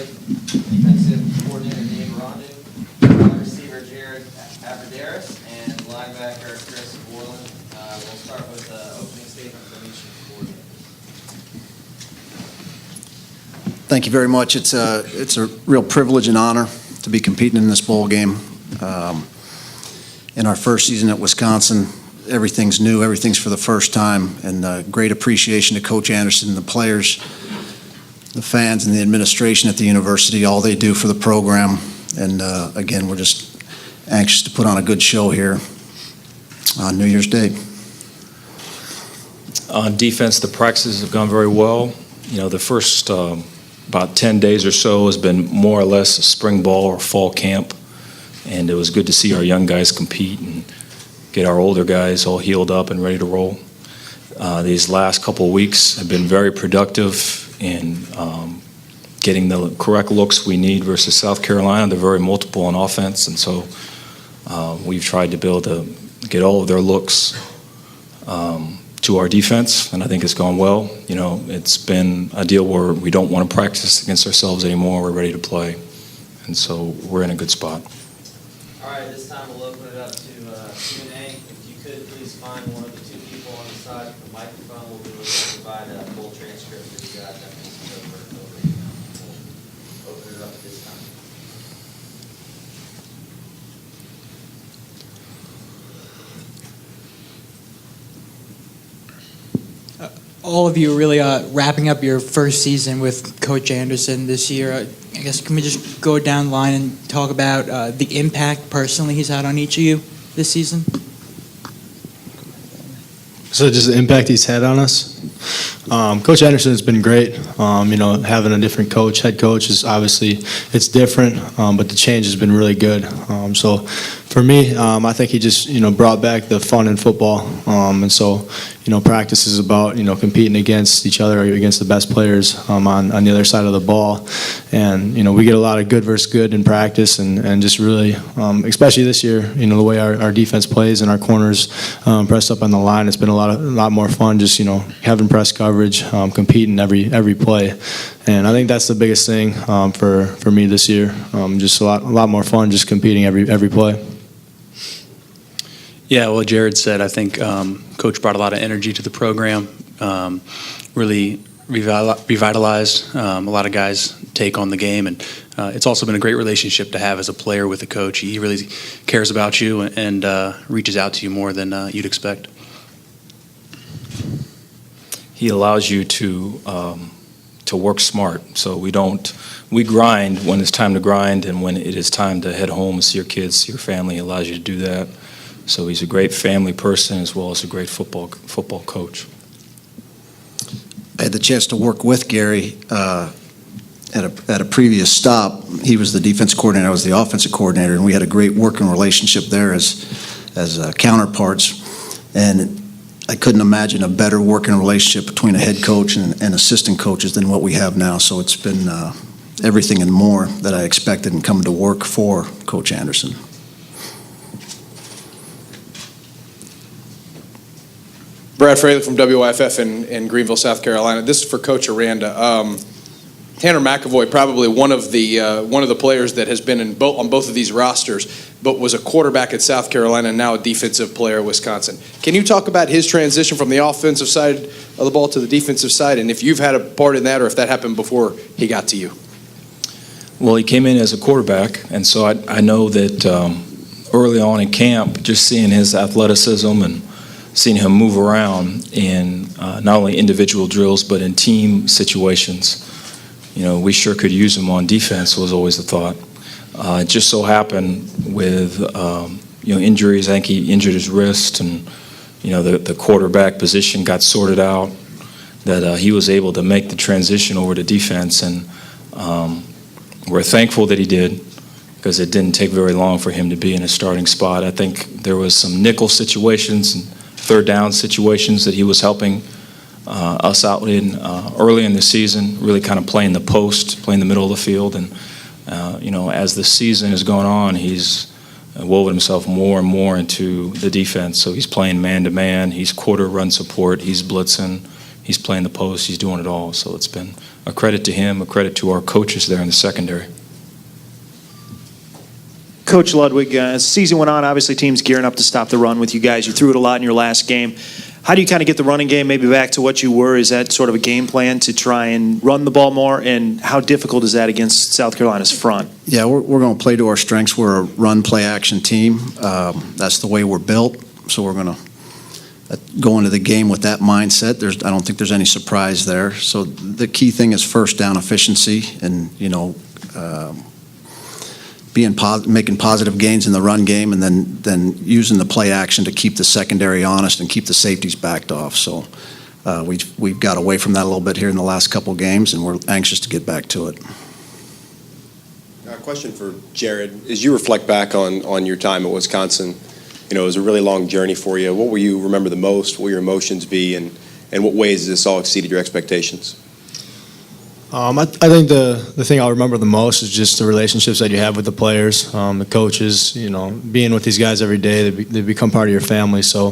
Ludwig, defensive coordinator Dave Aranda, wide receiver Jared Abbrederis, and linebacker Chris Borland. We'll start with the opening statement from each coordinator. Thank you very much. It's a real privilege and honor to be competing in this bowl game. In our first season at Wisconsin, everything's new, everything's for the first time, and great appreciation to Coach Anderson and the players, the fans, and the administration at the university, all they do for the program. And again, we're just anxious to put on a good show here on New Year's Day. On defense, the practices have gone very well. You know, the first about 10 days or so has been more or less a spring ball or fall camp, and it was good to see our young guys compete and get our older guys all healed up and ready to roll. These last couple of weeks have been very productive in getting the correct looks we need versus South Carolina. They're very multiple on offense, and so we've tried to be able to get all of their looks to our defense, and I think it's gone well. You know, it's been a deal where we don't want to practice against ourselves anymore. We're ready to play, and so we're in a good spot. All right, this time we'll open it up to Q&A. If you could please find one of the two people on the side with the microphone, we'll be able to provide a full transcript for you guys after this is over email. We'll open it up this time. All of you really wrapping up your first season with Coach Anderson this year. I guess can we just go down the line and talk about the impact personally he's had on each of you this season? So just the impact he's had on us. Coach Anderson has been great. You know, having a different coach, head coach, is obviously it's different, but the change has been really good. So for me, I think he just brought back the fun in football, and so practice is about competing against each other or against the best players on the other side of the ball, and we get a lot of good versus good in practice, and just really, especially this year, the way our defense plays and our corners press up on the line, it's been a lot more fun. Just having press coverage, competing every play, and I think that's the biggest thing for me this year. Just a lot more fun, just competing every play. Yeah, well, Jared said, I think Coach brought a lot of energy to the program, really revitalized a lot of guys' take on the game, and it's also been a great relationship to have as a player with a coach. He really cares about you and reaches out to you more than you'd expect. He allows you to work smart, so we grind when it's time to grind, and when it is time to head home and see your kids, see your family, he allows you to do that. So he's a great family person as well as a great football coach. I had the chance to work with Gary at a previous stop. He was the defense coordinator, I was the offensive coordinator, and we had a great working relationship there as counterparts. And I couldn't imagine a better working relationship between a head coach and assistant coaches than what we have now. So it's been everything and more that I expected in coming to work for Coach Anderson. Brad Fraley from WYFF in Greenville, South Carolina. This is for Coach Aranda. Tanner McAvoy, probably one of the players that has been on both of these rosters, but was a quarterback at South Carolina and now a defensive player at Wisconsin. Can you talk about his transition from the offensive side of the ball to the defensive side, and if you've had a part in that or if that happened before he got to you? Well, he came in as a quarterback, and so I know that early on in camp, just seeing his athleticism and seeing him move around in not only individual drills but in team situations, we sure could use him on defense was always the thought. It just so happened with injuries. I think he injured his wrist, and the quarterback position got sorted out, that he was able to make the transition over to defense, and we're thankful that he did, because it didn't take very long for him to be in a starting spot. I think there was some nickel situations and third down situations that he was helping us out in early in the season, really kind of playing the post, playing the middle of the field. And, as the season has gone on, he's woven himself more and more into the defense. So he's playing man-to-man, he's quarter run support, he's blitzing, he's playing the post, he's doing it all. So it's been a credit to him, a credit to our coaches there in the secondary. Coach Ludwig, as the season went on, obviously teams gearing up to stop the run with you guys. You threw it a lot in your last game. How do you kind of get the running game maybe back to what you were? Is that sort of a game plan to try and run the ball more? And how difficult is that against South Carolina's front? Yeah, we're going to play to our strengths. We're a run, play, action team. That's the way we're built. So we're going to go into the game with that mindset. I don't think there's any surprise there. So the key thing is first down efficiency and, making positive gains in the run game, and then using the play action to keep the secondary honest and keep the safeties backed off. So we've got away from that a little bit here in the last couple of games, and we're anxious to get back to it. A question for Jared. As you reflect back on your time at Wisconsin, it was a really long journey for you. What will you remember the most? What will your emotions be, and what ways has this all exceeded your expectations? I think the thing I'll remember the most is just the relationships that you have with the players, the coaches. Being with these guys every day, they become part of your family. So,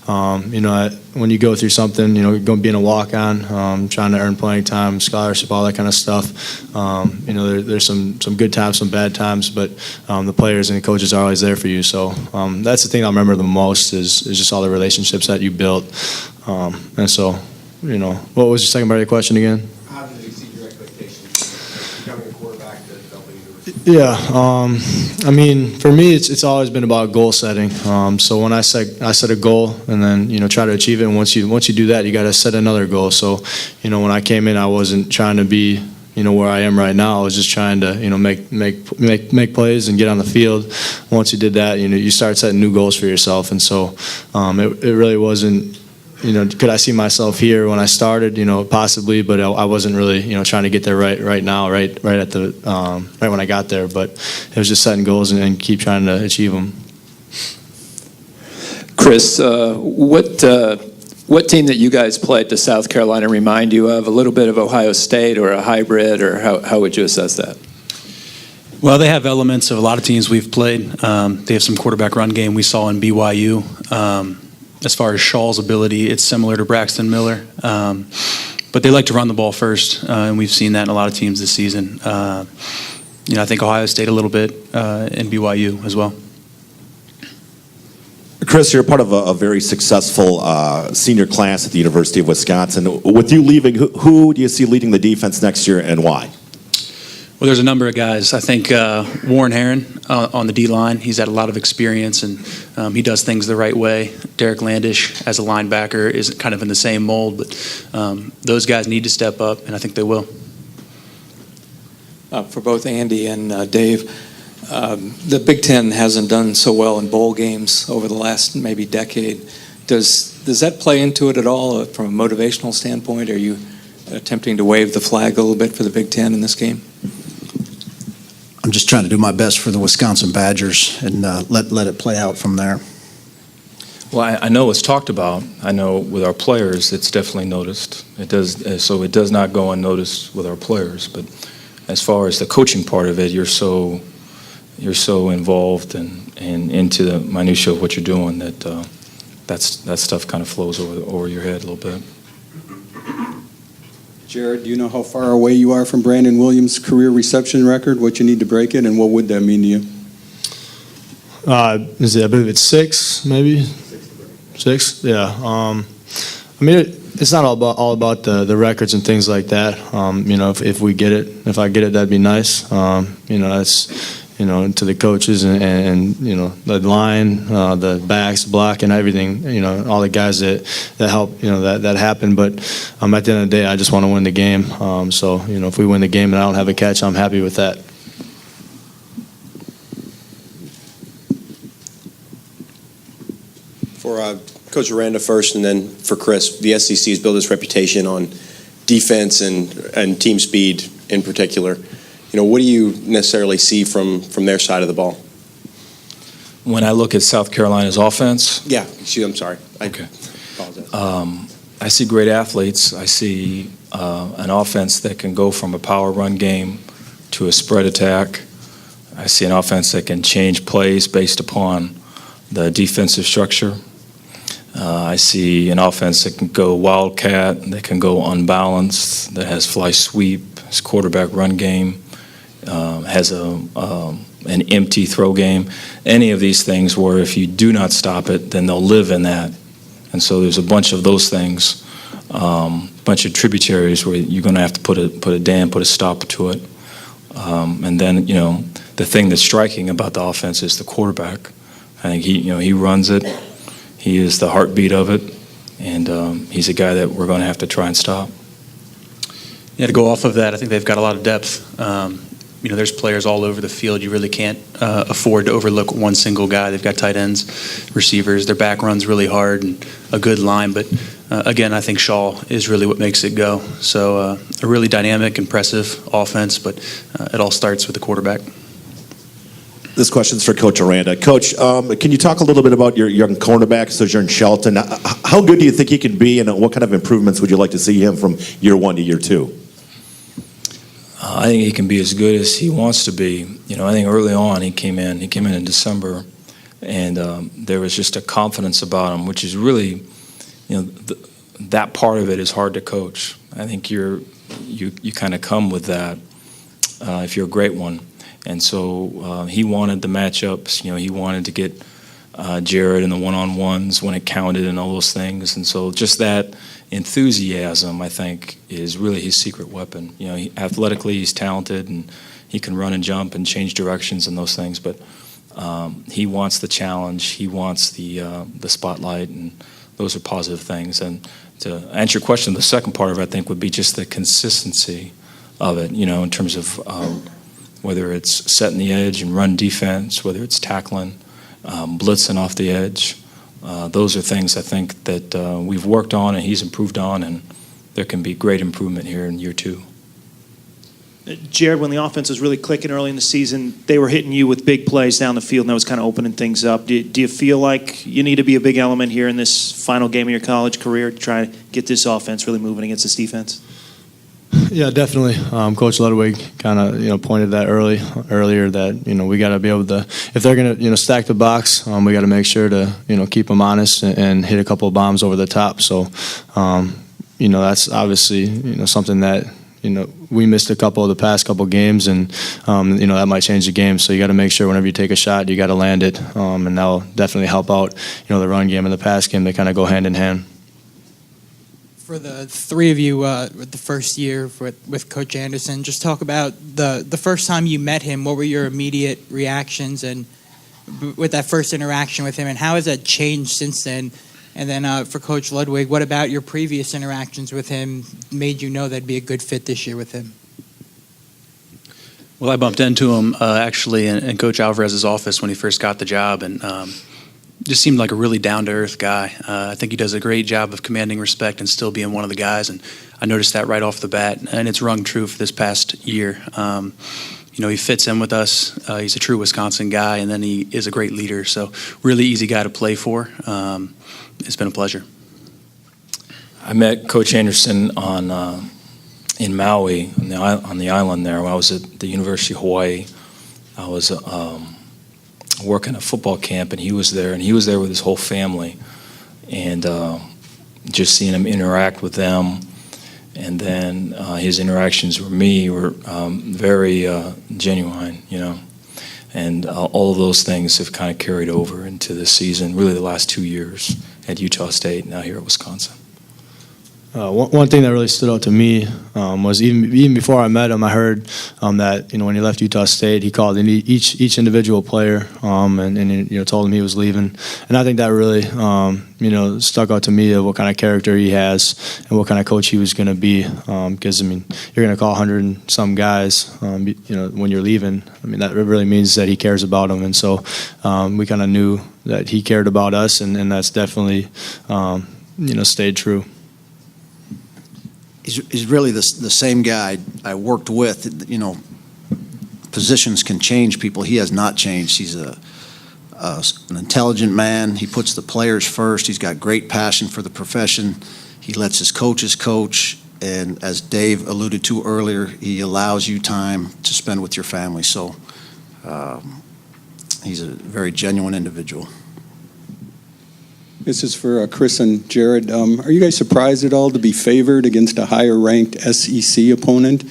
when you go through something, being a walk-on, trying to earn playing time, scholarship, all that kind of stuff. There's some good times, some bad times, but the players and the coaches are always there for you. So that's the thing I'll remember the most is just all the relationships that you built. And so, what was your second part of your question again? Yeah, for me, it's always been about goal setting. So when I set a goal, and then try to achieve it. And once you do that, you got to set another goal. So when I came in, I wasn't trying to be where I am right now. I was just trying to make plays and get on the field. Once you did that, you start setting new goals for yourself. And so it really wasn't. Could I see myself here when I started? Possibly, but I wasn't really, trying to get there right now, right at the right when I got there. But it was just setting goals and keep trying to achieve them. Chris, what team that you guys played to South Carolina remind you of a little bit of Ohio State or a hybrid, or how would you assess that? Well, they have elements of a lot of teams we've played. They have some quarterback run game we saw in BYU. As far as Shaw's ability, it's similar to Braxton Miller. But they like to run the ball first, and we've seen that in a lot of teams this season. I think Ohio State a little bit, and BYU as well. Chris, you're part of a very successful senior class at the University of Wisconsin. With you leaving, who do you see leading the defense next year, and why? Well, there's a number of guys. I think Warren Herron on the D-line, he's had a lot of experience, and he does things the right way. Derek Landish as a linebacker is kind of in the same mold, but those guys need to step up, and I think they will. For both Andy and Dave, the Big Ten hasn't done so well in bowl games over the last maybe decade. Does that play into it at all from a motivational standpoint? Are you attempting to wave the flag a little bit for the Big Ten in this game? I'm just trying to do my best for the Wisconsin Badgers and let it play out from there. Well, I know it's talked about. I know with our players, it's definitely noticed. It does, so it does not go unnoticed with our players. But as far as the coaching part of it, you're so involved and into the minutia of what you're doing that that stuff kind of flows over your head a little bit. Jared, do you know how far away you are from Brandon Williams' career reception record, what you need to break it, and what would that mean to you? I believe it's 6, maybe? 6? Yeah. It's not all about the records and things like that. If we get it, if I get it, that'd be nice. That's to the coaches and the line, the backs, block, and everything. All the guys that help. That happened. But at the end of the day, I just want to win the game. So if we win the game and I don't have a catch, I'm happy with that. For Coach Aranda first, and then for Chris, the SEC has built its reputation on defense and team speed in particular. What do you necessarily see from their side of the ball? When I look at South Carolina's offense, yeah, I'm sorry. Okay. I see great athletes. I see an offense that can go from a power run game to a spread attack. I see an offense that can change plays based upon the defensive structure. I see an offense that can go wildcat, that can go unbalanced, that has fly sweep, has quarterback run game, has an empty throw game. Any of these things where if you do not stop it, then they'll live in that. And so there's a bunch of those things, bunch of tributaries where you're going to have to put a dam, put a stop to it. And then, the thing that's striking about the offense is the quarterback. I think he runs it. He is the heartbeat of it, and he's a guy that we're going to have to try and stop. Yeah, to go off of that, I think they've got a lot of depth. There's players all over the field. You really can't afford to overlook one single guy. They've got tight ends, receivers. Their back runs really hard and a good line. But again, I think Shaw is really what makes it go. So a really dynamic, impressive offense, but it all starts with the quarterback. This question's for Coach Aranda. Coach, can you talk a little bit about your young cornerback, Sojourn Shelton? How good do you think he can be, and what kind of improvements would you like to see him from year 1 to year 2? I think he can be as good as he wants to be. I think early on he came in in December, and there was just a confidence about him, which is really, that part of it is hard to coach. I think you kind of come with that if you're a great one. And so he wanted the matchups. He wanted to get Jared in the one-on-ones when it counted and all those things. And so just that enthusiasm, I think, is really his secret weapon. Athletically, he's talented, and he can run and jump and change directions and those things. But he wants the challenge. He wants the spotlight, and those are positive things. And to answer your question, the second part of it, I think, would be just the consistency of it, in terms of whether it's setting the edge and run defense, whether it's tackling, blitzing off the edge. Those are things I think that we've worked on and he's improved on, and there can be great improvement here in year 2. Jared, when the offense was really clicking early in the season, they were hitting you with big plays down the field, and that was kind of opening things up. Do you feel like you need to be a big element here in this final game of your college career to try to get this offense really moving against this defense? Yeah, definitely. Coach Ludwig kind of pointed that earlier that we got to be able to, if they're going to stack the box, we got to make sure to keep them honest and hit a couple of bombs over the top. So that's obviously something that we missed a couple of the past couple of games, and that might change the game. So you got to make sure whenever you take a shot, you got to land it, and that'll definitely help out the run game and the pass game. They kind of go hand in hand. For the three of you, with the first year with Coach Anderson, just talk about the first time you met him. What were your immediate reactions, and with that first interaction with him, and how has that changed since then? And then for Coach Ludwig, what about your previous interactions with him made you know that'd be a good fit this year with him? Well, I bumped into him actually in Coach Alvarez's office when he first got the job, and just seemed like a really down-to-earth guy. I think he does a great job of commanding respect and still being one of the guys, and I noticed that right off the bat, and it's rung true for this past year. He fits in with us. He's a true Wisconsin guy, and then he is a great leader, so really easy guy to play for. It's been a pleasure. I met Coach Anderson in Maui, on the island there. When I was at the University of Hawaii, I was working a football camp, and he was there with his whole family, and just seeing him interact with them, and then his interactions with me were very genuine, and all of those things have kind of carried over into this season, really the last 2 years at Utah State, now here at Wisconsin. One thing that really stood out to me was even before I met him, I heard that when he left Utah State, he called in each individual player and told him he was leaving, and I think that really stuck out to me of what kind of character he has and what kind of coach he was going to be. Because you're going to call 100 and some guys, when you're leaving. That really means that he cares about them, and so we kind of knew that he cared about us, and that's definitely stayed true. He's really the same guy I worked with. Positions can change people. He has not changed. He's an intelligent man. He puts the players first. He's got great passion for the profession. He lets his coaches coach. And as Dave alluded to earlier, he allows you time to spend with your family. So he's a very genuine individual. This is for Chris and Jared. Are you guys surprised at all to be favored against a higher-ranked SEC opponent?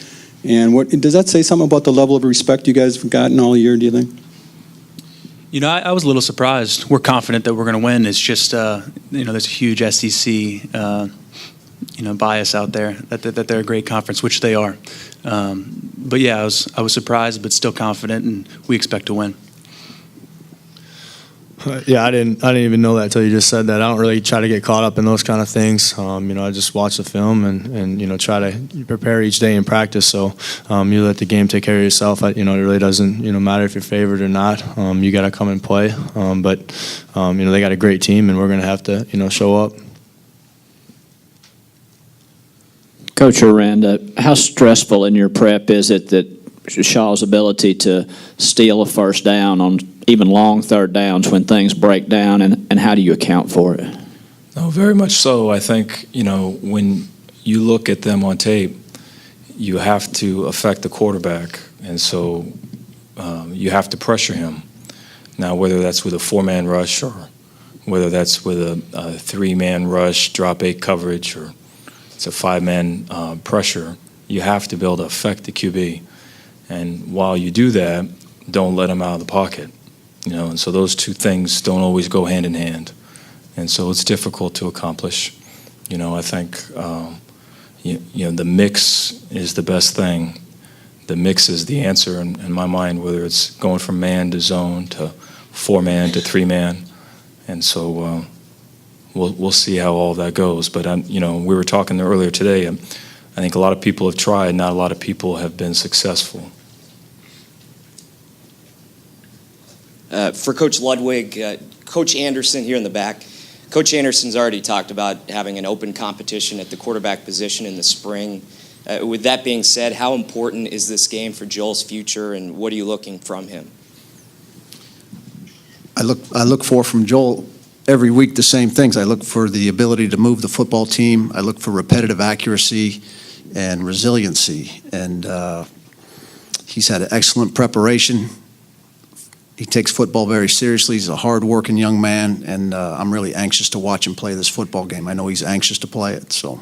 And what does that say something about the level of respect you guys have gotten all year, do you think? You know, I was a little surprised. We're confident that we're going to win. It's just, there's a huge SEC, bias out there that they're a great conference, which they are. But yeah, I was surprised, but still confident, and we expect to win. Yeah, I didn't even know that until you just said that. I don't really try to get caught up in those kind of things. I just watch the film and try to prepare each day in practice. So you let the game take care of yourself. It really doesn't matter if you're favored or not. You got to come and play. But they got a great team, and we're going to have to show up. Coach Aranda, how stressful in your prep is it that Shaw's ability to steal a first down on even long third downs when things break down, and how do you account for it? No, very much so. I think, when you look at them on tape, you have to affect the quarterback, and so you have to pressure him. Now, whether that's with a four-man rush or whether that's with a three-man rush, drop eight coverage, or it's a five-man pressure, you have to be able to affect the QB. And while you do that, don't let him out of the pocket. And so those two things don't always go hand in hand. And so it's difficult to accomplish. I think, the mix is the best thing. The mix is the answer in my mind, whether it's going from man to zone to four-man to three-man. And so we'll see how all that goes. But, we were talking earlier today. I think a lot of people have tried, not a lot of people have been successful. For Coach Ludwig, Coach Anderson here in the back. Coach Anderson's already talked about having an open competition at the quarterback position in the spring. With that being said, how important is this game for Joel's future, and what are you looking from him? I look for from Joel every week the same things. I look for the ability to move the football team. I look for repetitive accuracy and resiliency. And he's had an excellent preparation. He takes football very seriously. He's a hard-working young man, and I'm really anxious to watch him play this football game. I know he's anxious to play it. So,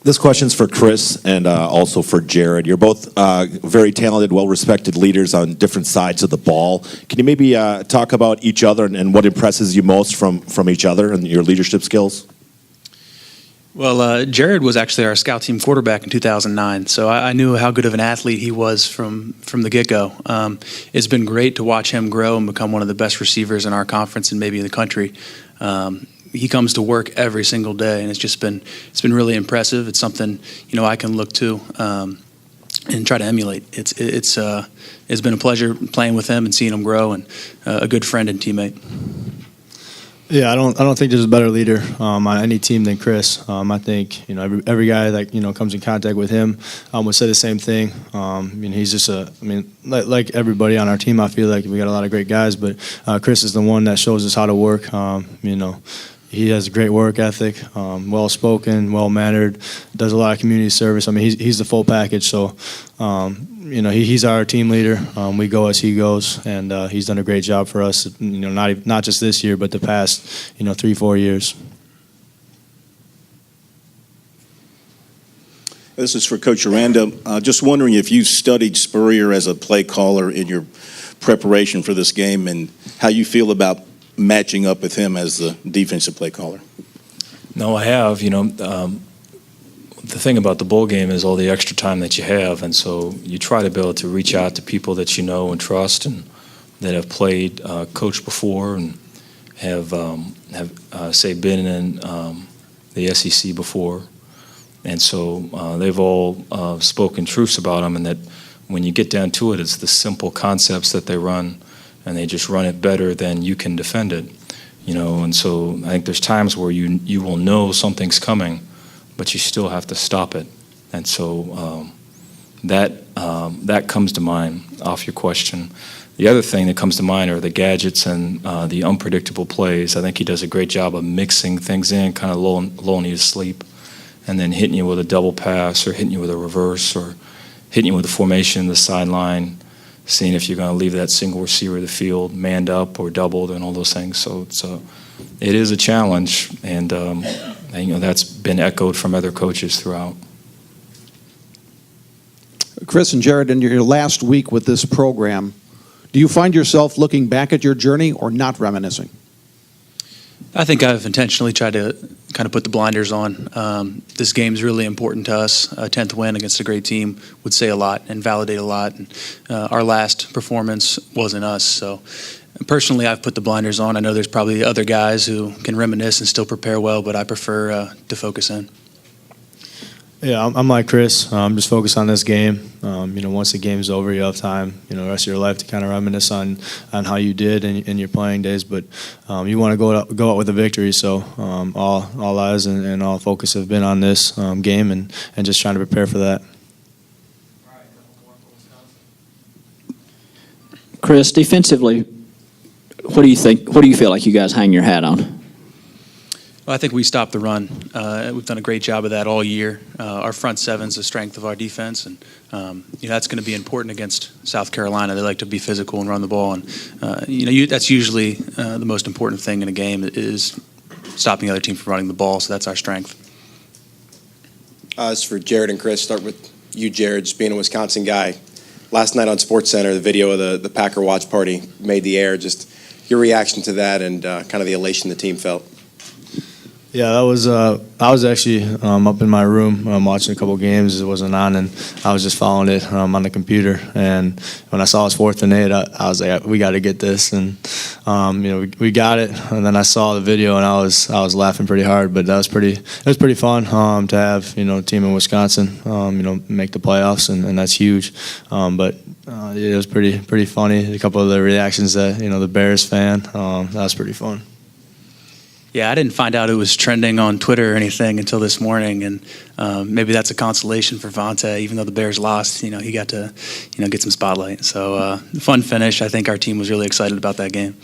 this question's for Chris and also for Jared. You're both very talented, well-respected leaders on different sides of the ball. Can you maybe talk about each other and what impresses you most from each other and your leadership skills? Well, Jared was actually our scout team quarterback in 2009, so I knew how good of an athlete he was from the get-go. It's been great to watch him grow and become one of the best receivers in our conference and maybe in the country. He comes to work every single day, and it's been really impressive. It's something I can look to and try to emulate. It's been a pleasure playing with him and seeing him grow, and a good friend and teammate. Yeah, I don't think there's a better leader on any team than Chris. I think every guy that comes in contact with him would say the same thing. He's just like everybody on our team. I feel like we got a lot of great guys, but Chris is the one that shows us how to work. He has a great work ethic, well-spoken, well-mannered, does a lot of community service. He's the full package. So, he's our team leader. We go as he goes, and he's done a great job for us. Not just this year, but the past, 3-4 years. This is for Coach Aranda. Just wondering if you studied Spurrier as a play caller in your preparation for this game, and how you feel about matching up with him as the defensive play caller. No, I have. The thing about the bowl game is all the extra time that you have, and so you try to be able to reach out to people that you know and trust and that have played, coached before, and have been in the SEC before, and so they've all spoken truths about him, and that when you get down to it, it's the simple concepts that they run, and they just run it better than you can defend it, and so I think there's times where you will know something's coming, but you still have to stop it. And so that comes to mind off your question. The other thing that comes to mind are the gadgets and the unpredictable plays. I think he does a great job of mixing things in, kind of lulling you to sleep, and then hitting you with a double pass or hitting you with a reverse or hitting you with a formation, the sideline. seeing if you're going to leave that single receiver of the field manned up or doubled and all those things. So it is a challenge, and that's been echoed from other coaches throughout. Chris and Jared, in your last week with this program, do you find yourself looking back at your journey or not reminiscing? I think I've intentionally tried to kind of put the blinders on. This game's really important to us. A 10th win against a great team would say a lot and validate a lot. And, our last performance wasn't us. So personally, I've put the blinders on. I know there's probably other guys who can reminisce and still prepare well, but I prefer to focus in. Yeah, I'm like Chris. I'm just focused on this game. Once the game's over, you have time, the rest of your life to kind of reminisce on how you did in your playing days. But you want to go out with a victory. So all eyes and all focus have been on this game and just trying to prepare for that. Chris, defensively, what do you think? What do you feel like you guys hang your hat on? Well, I think we stopped the run. We've done a great job of that all year. Our front seven's the strength of our defense, and that's going to be important against South Carolina. They like to be physical and run the ball, and that's usually the most important thing in a game is stopping the other team from running the ball. So that's our strength. As for Jared and Chris, start with you, Jared, just being a Wisconsin guy. Last night on SportsCenter, the video of the Packer watch party made the air. Just your reaction to that and kind of the elation the team felt. Yeah, that was. I was actually up in my room watching a couple games. It wasn't on, and I was just following it on the computer. And when I saw it was 4th and 8, I was like, "We got to get this." And we got it. And then I saw the video, and I was laughing pretty hard. But that was pretty. It was pretty fun to have a team in Wisconsin make the playoffs, and that's huge. But it was pretty funny. A couple of the reactions that the Bears fan. That was pretty fun. Yeah, I didn't find out it was trending on Twitter or anything until this morning, and maybe that's a consolation for Vontae. Even though the Bears lost, he got to, get some spotlight. So fun finish. I think our team was really excited about that game.